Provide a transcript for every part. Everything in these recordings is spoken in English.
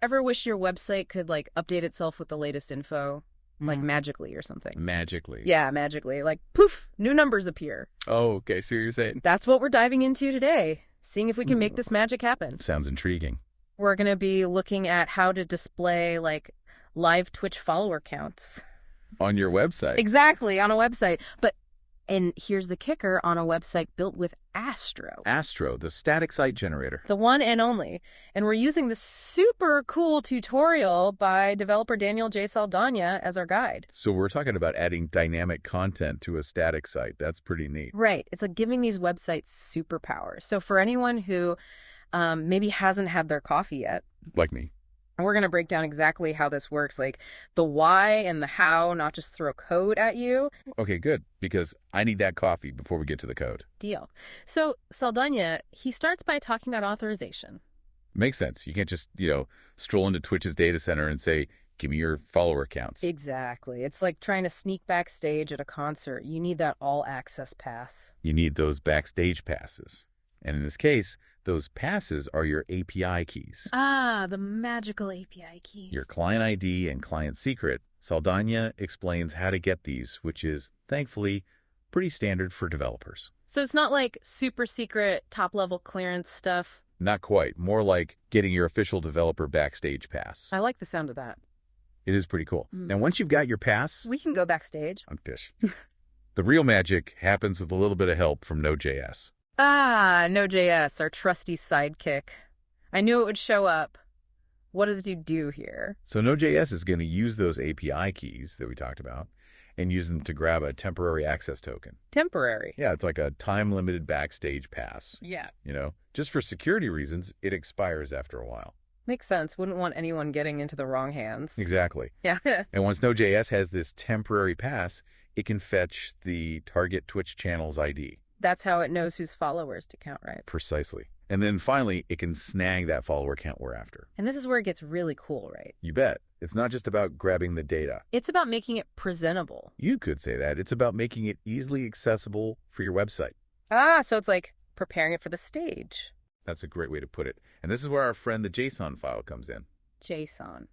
Ever wish your website could, like, update itself with the latest info? Like, magically or something? Magically. Yeah, magically. Like, poof, new numbers appear. Oh, okay. So you're saying. That's what we're diving into today, seeing if we can make this magic happen. Sounds intriguing. We're going to be looking at how to display, like, live Twitch follower counts. On your website. Exactly, on a website. And here's the kicker, on a website built with Astro. Astro, the static site generator. The one and only. And we're using this super cool tutorial by developer Daniel J. Saldana as our guide. So we're talking about adding dynamic content to a static site. That's pretty neat. Right. It's like giving these websites superpowers. So for anyone who maybe hasn't had their coffee yet. Like me. We're going to break down exactly how this works, like the why and the how, not just throw code at you. Okay, good, because I need that coffee before we get to the code. Deal. So Saldana, he starts by talking about authorization. Makes sense. You can't just, stroll into Twitch's data center and say, give me your follower counts. Exactly. It's like trying to sneak backstage at a concert. You need that all-access pass. You need those backstage passes. And in this case, those passes are your API keys. Ah, the magical API keys. Your client ID and client secret. Saldana explains how to get these, which is, thankfully, pretty standard for developers. So it's not like super secret, top-level clearance stuff? Not quite. More like getting your official developer backstage pass. I like the sound of that. It is pretty cool. Now, once you've got your pass... We can go backstage. I'm pish. The real magic happens with a little bit of help from Node.js. Ah, Node.js, our trusty sidekick. I knew it would show up. What does it do here? So Node.js is going to use those API keys that we talked about and use them to grab a temporary access token. Temporary? Yeah, it's like a time-limited backstage pass. Yeah. Just for security reasons, it expires after a while. Makes sense. Wouldn't want anyone getting into the wrong hands. Exactly. Yeah. And once Node.js has this temporary pass, it can fetch the target Twitch channel's ID. That's how it knows whose followers to count, right? Precisely. And then finally, it can snag that follower count we're after. And this is where it gets really cool, right? You bet. It's not just about grabbing the data. It's about making it presentable. You could say that. It's about making it easily accessible for your website. Ah, so it's like preparing it for the stage. That's a great way to put it. And this is where our friend the JSON file comes in. JSON.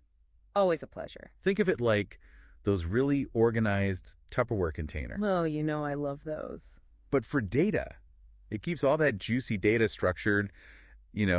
Always a pleasure. Think of it like those really organized Tupperware containers. Well, I love those. But for data, it keeps all that juicy data structured, in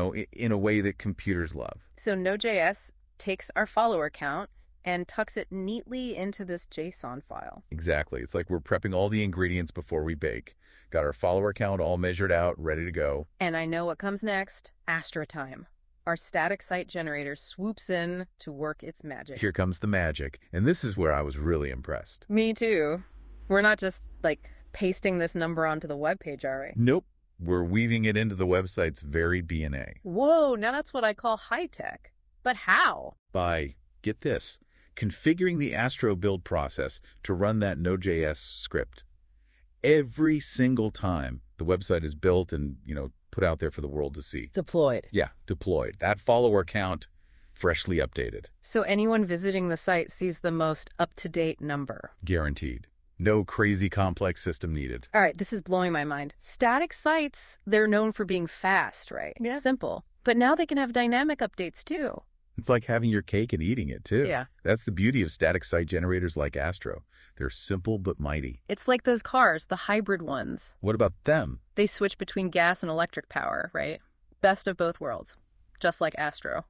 a way that computers love. So Node.js takes our follower count and tucks it neatly into this JSON file. Exactly. It's like we're prepping all the ingredients before we bake. Got our follower count all measured out, ready to go. And I know what comes next. Astro time. Our static site generator swoops in to work its magic. Here comes the magic. And this is where I was really impressed. Me too. We're not just, pasting this number onto the webpage, are we? Nope. We're weaving it into the website's very DNA. Whoa, now that's what I call high-tech. But how? By, get this, configuring the Astro build process to run that Node.js script. Every single time the website is built and, put out there for the world to see. Deployed. Yeah, deployed. That follower count, freshly updated. So anyone visiting the site sees the most up-to-date number. Guaranteed. No crazy complex system needed. All right, this is blowing my mind. Static sites, they're known for being fast, right? Yeah. Simple. But now they can have dynamic updates too. It's like having your cake and eating it too. Yeah. That's the beauty of static site generators like Astro. They're simple but mighty. It's like those cars, the hybrid ones. What about them? They switch between gas and electric power, right? Best of both worlds. Just like Astro.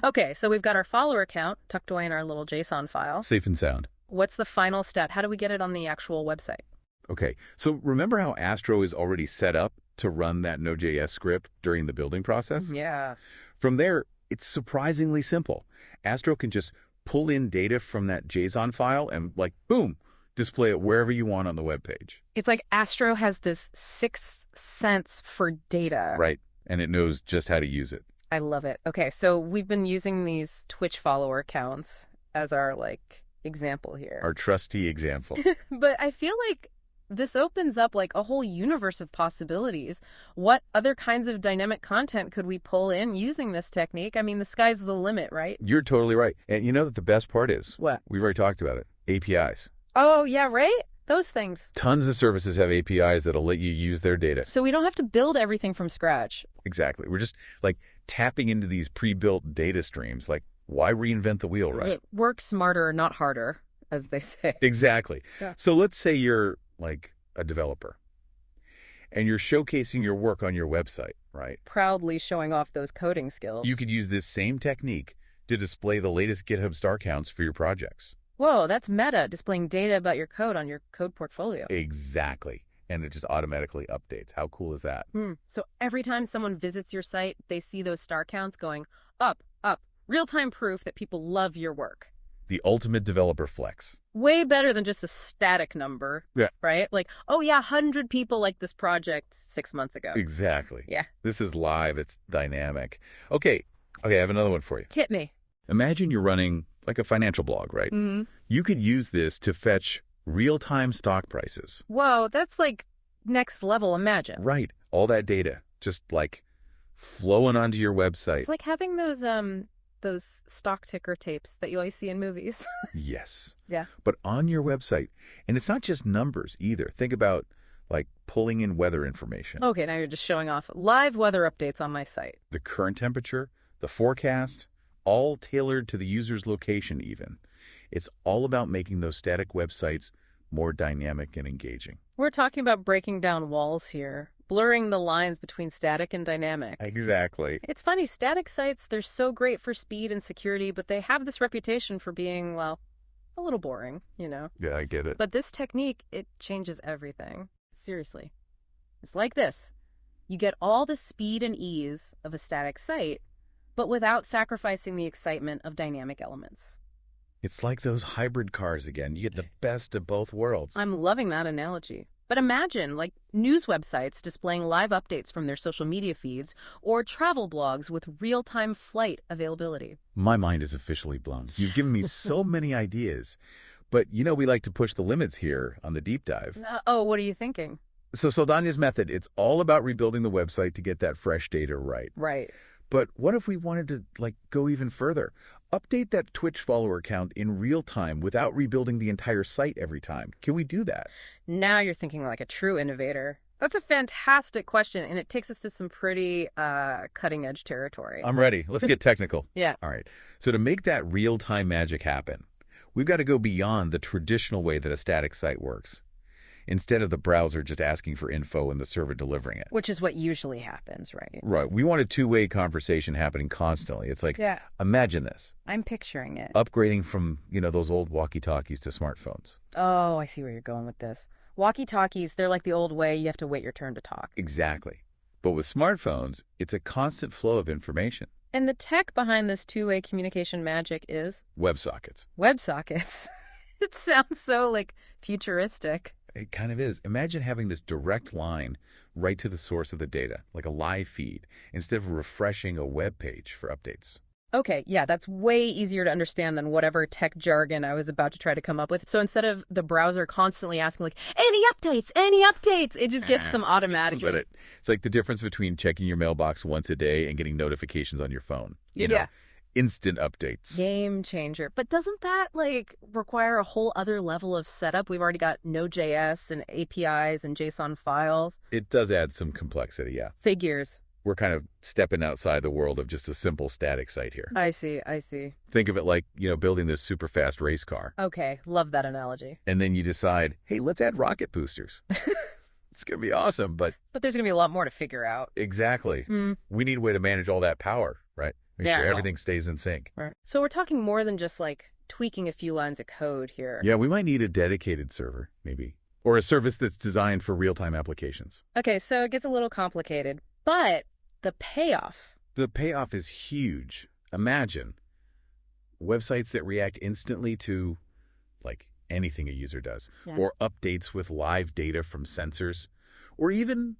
Okay, so we've got our follower count tucked away in our little JSON file. Safe and sound. What's the final step? How do we get it on the actual website? Okay, so remember how Astro is already set up to run that Node.js script during the building process? Yeah. From there, it's surprisingly simple. Astro can just pull in data from that JSON file and, boom, display it wherever you want on the web page. It's like Astro has this sixth sense for data. Right, and it knows just how to use it. I love it. Okay, so we've been using these Twitch follower counts as our, example here. Our trusty example. But I feel like this opens up a whole universe of possibilities. What other kinds of dynamic content could we pull in using this technique? I mean, the sky's the limit, right? You're totally right. And you know that the best part is? What? We've already talked about it. APIs. Oh, yeah, right? those things. Tons of services have APIs that'll let you use their data. So we don't have to build everything from scratch. Exactly. We're just like tapping into these pre-built data streams. Like, why reinvent the wheel, right? Work smarter, not harder, as they say. Exactly. Yeah. So let's say you're like a developer and you're showcasing your work on your website, right? Proudly showing off those coding skills. You could use this same technique to display the latest GitHub star counts for your projects. Whoa, that's meta, displaying data about your code on your code portfolio. Exactly. And it just automatically updates. How cool is that? So every time someone visits your site, they see those star counts going up, up. Real-time proof that people love your work. The ultimate developer flex. Way better than just a static number. Yeah. Right? Like, oh yeah, 100 people liked this project 6 months ago. Exactly. Yeah. This is live. It's dynamic. Okay, I have another one for you. Hit me. Imagine you're running like a financial blog, right? Mm-hmm. You could use this to fetch real-time stock prices. Whoa, that's like next level, imagine. Right. All that data just like flowing onto your website. It's like having those stock ticker tapes that you always see in movies. Yes. Yeah. But on your website. And it's not just numbers either. Think about like pulling in weather information. Okay, now you're just showing off live weather updates on my site. The current temperature, the forecast, all tailored to the user's location even. It's all about making those static websites more dynamic and engaging. We're talking about breaking down walls here, blurring the lines between static and dynamic. Exactly. It's funny, static sites, they're so great for speed and security, but they have this reputation for being, well, a little boring, you know? Yeah, I get it. But this technique, it changes everything. Seriously. It's like this. You get all the speed and ease of a static site, but without sacrificing the excitement of dynamic elements. It's like those hybrid cars again. You get the best of both worlds. I'm loving that analogy. But imagine, like, news websites displaying live updates from their social media feeds or travel blogs with real-time flight availability. My mind is officially blown. You've given me so many ideas. But you know we like to push the limits here on the deep dive. What are you thinking? So Saldanha's method, it's all about rebuilding the website to get that fresh data right. Right. But what if we wanted to go even further? Update that Twitch follower count in real time without rebuilding the entire site every time. Can we do that? Now you're thinking like a true innovator. That's a fantastic question, and it takes us to some pretty cutting-edge territory. I'm ready. Let's get technical. Yeah. All right. So to make that real-time magic happen, we've got to go beyond the traditional way that a static site works. Instead of the browser just asking for info and the server delivering it. Which is what usually happens, right? Right. We want a two-way conversation happening constantly. It's like, yeah. Imagine this. I'm picturing it. Upgrading from, those old walkie-talkies to smartphones. Oh, I see where you're going with this. Walkie-talkies, they're like the old way. You have to wait your turn to talk. Exactly. But with smartphones, it's a constant flow of information. And the tech behind this two-way communication magic is? WebSockets. WebSockets. It sounds so, futuristic. It kind of is. Imagine having this direct line right to the source of the data, like a live feed, instead of refreshing a web page for updates. Okay, yeah, that's way easier to understand than whatever tech jargon I was about to try to come up with. So instead of the browser constantly asking, any updates, it just gets them automatically. But it's like the difference between checking your mailbox once a day and getting notifications on your phone. You know, instant updates. Game changer. But doesn't that, require a whole other level of setup? We've already got Node.js and APIs and JSON files. It does add some complexity, yeah. Figures. We're kind of stepping outside the world of just a simple static site here. I see. Think of it like, building this super fast race car. Okay, love that analogy. And then you decide, hey, let's add rocket boosters. It's going to be awesome, but there's going to be a lot more to figure out. Exactly. We need a way to manage all that power, right? Make sure everything stays in sync. Right. So we're talking more than just tweaking a few lines of code here. Yeah, we might need a dedicated server, maybe. Or a service that's designed for real-time applications. Okay, so it gets a little complicated, but the payoff. The payoff is huge. Imagine websites that react instantly to, anything a user does. Yeah. Or updates with live data from sensors. Or even,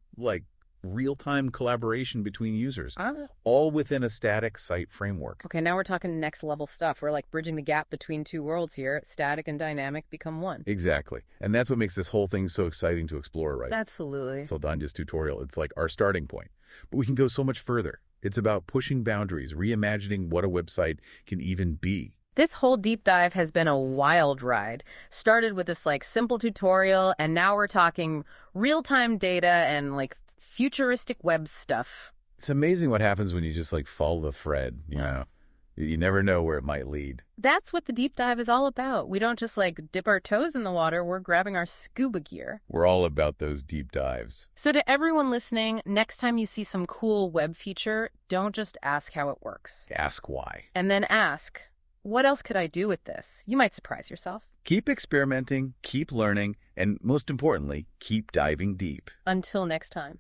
real-time collaboration between users. All within a static site framework. Okay, now we're talking next-level stuff. We're, bridging the gap between two worlds here. Static and dynamic become one. Exactly. And that's what makes this whole thing so exciting to explore, right? Absolutely. Saldanha's tutorial, it's our starting point. But we can go so much further. It's about pushing boundaries, reimagining what a website can even be. This whole deep dive has been a wild ride. Started with this simple tutorial, and now we're talking real-time data and futuristic web stuff. It's amazing what happens when you just follow the thread, you know. You never know where it might lead. That's what the deep dive is all about. We don't just dip our toes in the water, we're grabbing our scuba gear. We're all about those deep dives. So to everyone listening, next time you see some cool web feature, don't just ask how it works. Ask why. And then ask, what else could I do with this? You might surprise yourself. Keep experimenting, keep learning, and most importantly, keep diving deep. Until next time.